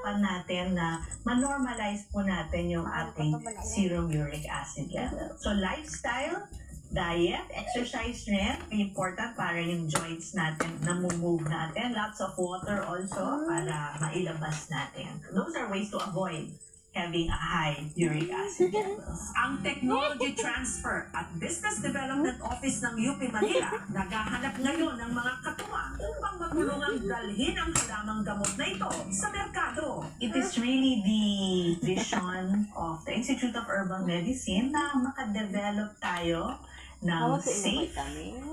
pag-uusapan natin na ma-normalize po natin yung ating serum uric acid level. So lifestyle, diet, exercise rin, important para yung joints natin, namumove natin. Lots of water also para mailabas natin. Those are ways to avoid having a high uric acid levels. Ang Technology Transfer at Business Development Office ng UP Manila naghahanap ngayon ng mga katuwang upang matulungang dalhin ang halamang gamot na ito sa merkado. It is really the vision of the Institute of Herbal Medicine na makadevelop tayo ng safe,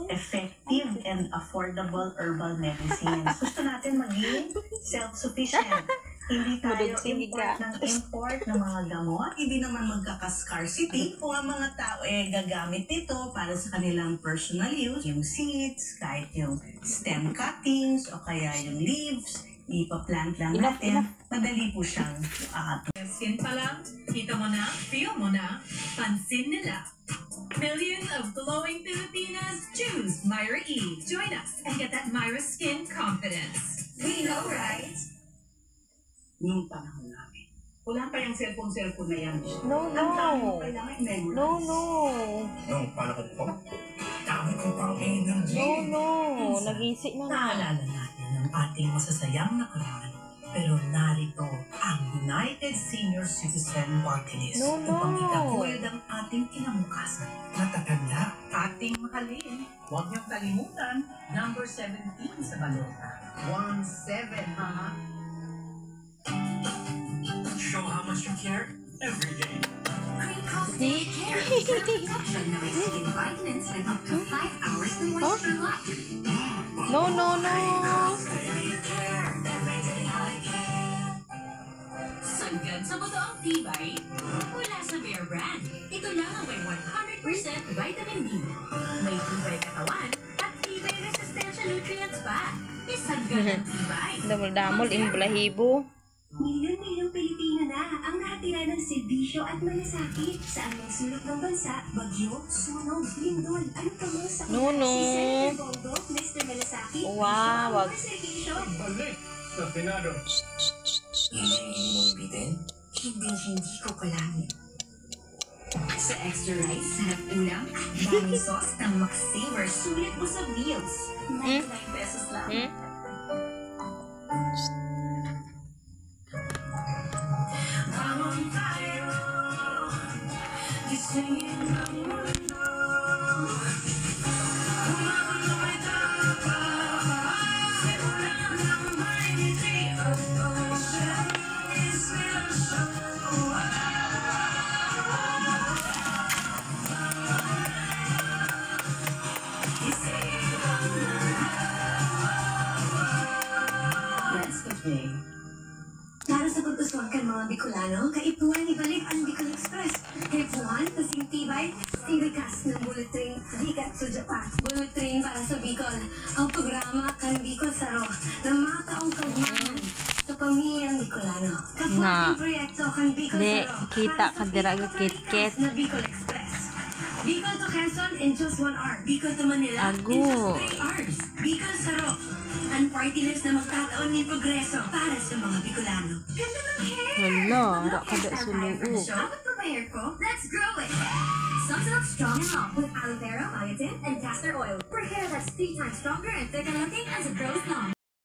effective, and affordable herbal medicines. Gusto natin maging self-sufficient. Hindi tayo import ng mga gamot. Hindi naman magkaka-scarcity kung ang mga tao gagamit nito para sa kanilang personal use. Yung seeds, kahit yung stem cuttings, o kaya yung leaves, ipaplant lang natin. Madali po siyang Skin pa lang, kita mo na, feel mo na, pansin nila. Millions of glowing Filipinas choose Myra E. Join us and get that Myra Skin confidence. We know, right? Nung panahon namin. Wala pa yung cellphone na yan. No. Nung panahon ko, dami ko pang energy. No. Nag-isip na. Naalala natin ang ating masasayang nakaraan. Pero narito ang United Senior Citizen Party List upang itaguyod ang ating kinabukasan. Natatanda. Ating mahalin, huwag niyong kalimutan, number 17 sa balota. 17, Show how much you care every day. Cream Cosmetic Care is a protection na may skin vitamins and up to 5 hours na moisture lock. No. Sagad sa buto ang tibay mula sa Bear Brand. Ito lang ang may 100% vitamin D. May tibay katawan at tibay resistensya nutrients pa. Isagad ang tibay. Damol-damol, imblahibo. Milyon-milyong Pilipino na ang nakatira ng serbisyo at malasakit sa anong sulok ng bansa, bagyo, sunog, lindol, ano pa mo sa No. si Senator Bongo, Mr. Malasaki, Wow, wag. Balik sa Senado. hindi mo ibitin? Hindi ko kalahin. Sa extra rice, sarap ulam at daming sauce ng McSaver, sulit mo sa meals. 99 pesos lang. Para sa pagpaswag kan mga Bicolano, kaipuan ibalik ang Bicol Express. Kaipuan, kasing tibay, tinikas ng bullet train, dikat sa Japan. Bullet train para sa Bicol. Ang programa kan Bicol Saro, na makaong kaugnayan sa pamilyang Bicolano. Kapag proyekto kan Bicol Saro, kita ka dira kit-kit na Bicol Express. Bicol to Quezon in just 1 hour. Bicol to Manila in just 3 hours. Bicol Saro, ang party list na magkataon ng progreso para sa mga Bicolano. Ganda ng hair! Wala, ra ka da suluo. Abot pa ba hair ko? Let's grow it! Sunsilk Strong and Long with aloe vera, biotin, and castor oil for hair that's 3 times stronger and thicker looking as it grows long.